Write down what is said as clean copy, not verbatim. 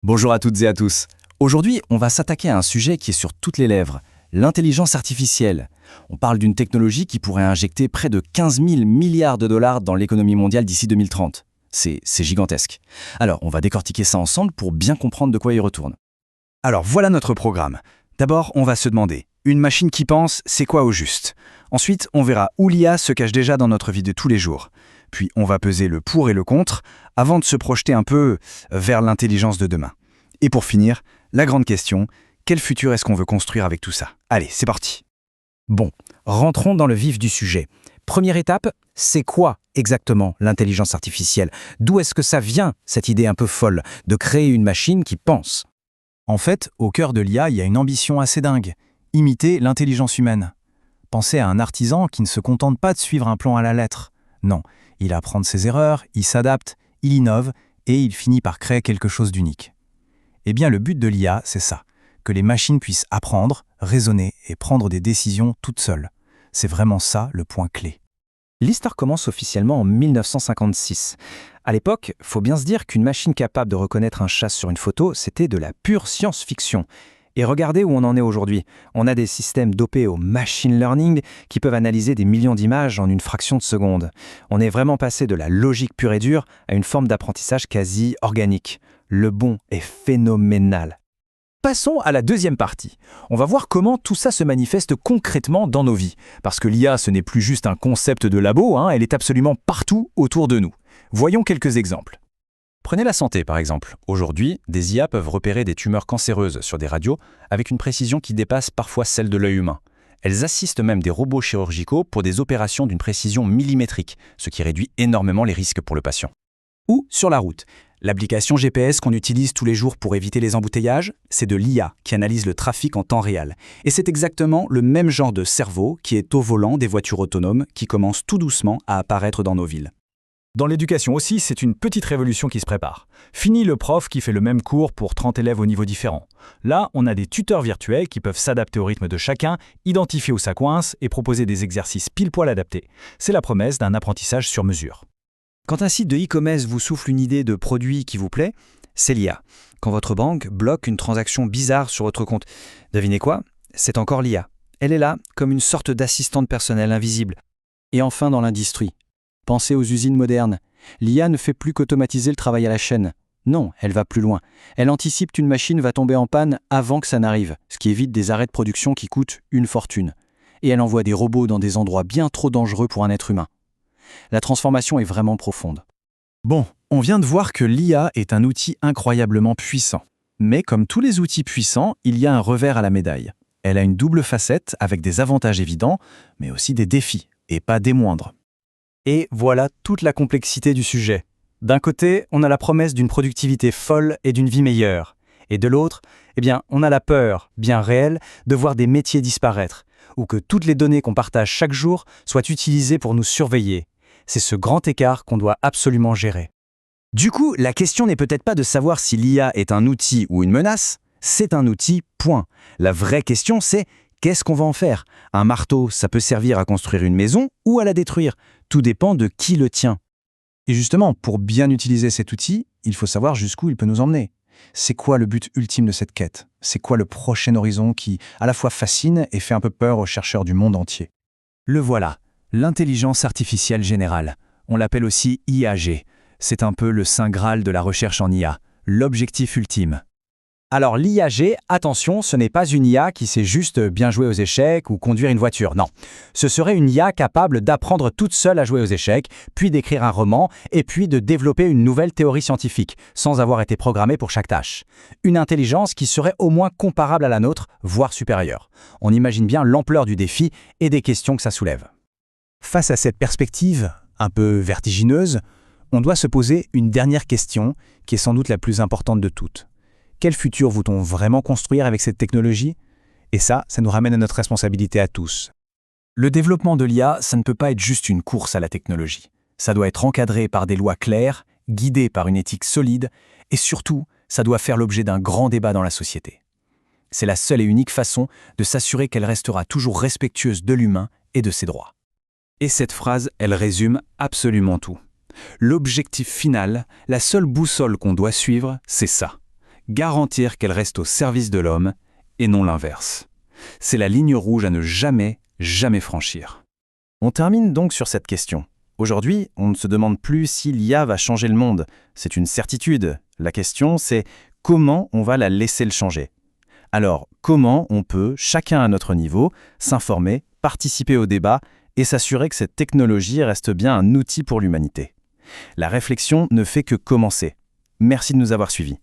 Bonjour à toutes et à tous. Aujourd'hui, on va s'attaquer à un sujet qui est sur toutes les lèvres, l'intelligence artificielle. On parle d'une technologie qui pourrait injecter près de 15 000 milliards de dollars dans l'économie mondiale d'ici 2030. C'est gigantesque. Alors, on va décortiquer ça ensemble pour bien comprendre de quoi il retourne. Alors voilà notre programme. D'abord, on va se demander, une machine qui pense, c'est quoi au juste? Ensuite, on verra où l'IA se cache déjà dans notre vie de tous les jours. Puis on va peser le pour et le contre, avant de se projeter un peu vers l'intelligence de demain. Et pour finir, la grande question, quel futur est-ce qu'on veut construire avec tout ça? Allez, c'est parti. Bon, rentrons dans le vif du sujet. Première étape, c'est quoi exactement l'intelligence artificielle? D'où est-ce que ça vient, cette idée un peu folle, de créer une machine qui pense? En fait, au cœur de l'IA, il y a une ambition assez dingue, imiter l'intelligence humaine. Pensez à un artisan qui ne se contente pas de suivre un plan à la lettre. Non, il apprend de ses erreurs, il s'adapte, il innove et il finit par créer quelque chose d'unique. Eh bien, le but de l'IA, c'est ça, que les machines puissent apprendre, raisonner et prendre des décisions toutes seules. C'est vraiment ça le point clé. L'histoire commence officiellement en 1956. À l'époque, faut bien se dire qu'une machine capable de reconnaître un chat sur une photo, c'était de la pure science-fiction. Et regardez où on en est aujourd'hui. On a des systèmes dopés au machine learning qui peuvent analyser des millions d'images en une fraction de seconde. On est vraiment passé de la logique pure et dure à une forme d'apprentissage quasi organique. Le bond est phénoménal. Passons à la deuxième partie. On va voir comment tout ça se manifeste concrètement dans nos vies. Parce que l'IA, ce n'est plus juste un concept de labo, elle est absolument partout autour de nous. Voyons quelques exemples. Prenez la santé par exemple. Aujourd'hui, des IA peuvent repérer des tumeurs cancéreuses sur des radios avec une précision qui dépasse parfois celle de l'œil humain. Elles assistent même des robots chirurgicaux pour des opérations d'une précision millimétrique, ce qui réduit énormément les risques pour le patient. Ou sur la route. L'application GPS qu'on utilise tous les jours pour éviter les embouteillages, c'est de l'IA qui analyse le trafic en temps réel. Et c'est exactement le même genre de cerveau qui est au volant des voitures autonomes qui commence tout doucement à apparaître dans nos villes. Dans l'éducation aussi, c'est une petite révolution qui se prépare. Fini le prof qui fait le même cours pour 30 élèves au niveau différent. Là, on a des tuteurs virtuels qui peuvent s'adapter au rythme de chacun, identifier où ça coince et proposer des exercices pile-poil adaptés. C'est la promesse d'un apprentissage sur mesure. Quand un site de e-commerce vous souffle une idée de produit qui vous plaît, c'est l'IA. Quand votre banque bloque une transaction bizarre sur votre compte, devinez quoi? C'est encore l'IA. Elle est là comme une sorte d'assistante personnelle invisible. Et enfin dans l'industrie. Pensez aux usines modernes. L'IA ne fait plus qu'automatiser le travail à la chaîne. Non, elle va plus loin. Elle anticipe qu'une machine va tomber en panne avant que ça n'arrive, ce qui évite des arrêts de production qui coûtent une fortune. Et elle envoie des robots dans des endroits bien trop dangereux pour un être humain. La transformation est vraiment profonde. Bon, on vient de voir que l'IA est un outil incroyablement puissant. Mais comme tous les outils puissants, il y a un revers à la médaille. Elle a une double facette avec des avantages évidents, mais aussi des défis, et pas des moindres. Et voilà toute la complexité du sujet. D'un côté, on a la promesse d'une productivité folle et d'une vie meilleure. Et de l'autre, on a la peur, bien réelle, de voir des métiers disparaître, ou que toutes les données qu'on partage chaque jour soient utilisées pour nous surveiller. C'est ce grand écart qu'on doit absolument gérer. Du coup, la question n'est peut-être pas de savoir si l'IA est un outil ou une menace, c'est un outil, point. La vraie question, c'est qu'est-ce qu'on va en faire? Un marteau, ça peut servir à construire une maison ou à la détruire. Tout dépend de qui le tient. Et justement, pour bien utiliser cet outil, il faut savoir jusqu'où il peut nous emmener. C'est quoi le but ultime de cette quête? C'est quoi le prochain horizon qui, à la fois fascine et fait un peu peur aux chercheurs du monde entier? Le voilà, l'intelligence artificielle générale. On l'appelle aussi IAG. C'est un peu le saint graal de la recherche en IA, l'objectif ultime. Alors l'IAG, attention, ce n'est pas une IA qui sait juste bien jouer aux échecs ou conduire une voiture, non. Ce serait une IA capable d'apprendre toute seule à jouer aux échecs, puis d'écrire un roman, et puis de développer une nouvelle théorie scientifique, sans avoir été programmée pour chaque tâche. Une intelligence qui serait au moins comparable à la nôtre, voire supérieure. On imagine bien l'ampleur du défi et des questions que ça soulève. Face à cette perspective, un peu vertigineuse, on doit se poser une dernière question, qui est sans doute la plus importante de toutes. Quel futur voulons-nous vraiment construire avec cette technologie? Et ça nous ramène à notre responsabilité à tous. Le développement de l'IA, ça ne peut pas être juste une course à la technologie. Ça doit être encadré par des lois claires, guidé par une éthique solide, et surtout, ça doit faire l'objet d'un grand débat dans la société. C'est la seule et unique façon de s'assurer qu'elle restera toujours respectueuse de l'humain et de ses droits. Et cette phrase, elle résume absolument tout. L'objectif final, la seule boussole qu'on doit suivre, c'est ça. garantir qu'elle reste au service de l'homme et non l'inverse. C'est la ligne rouge à ne jamais, jamais franchir. On termine donc sur cette question. Aujourd'hui, on ne se demande plus si l'IA va changer le monde. C'est une certitude. La question, c'est comment on va la laisser le changer. Alors, comment on peut, chacun à notre niveau, s'informer, participer au débat et s'assurer que cette technologie reste bien un outil pour l'humanité. La réflexion ne fait que commencer. Merci de nous avoir suivis.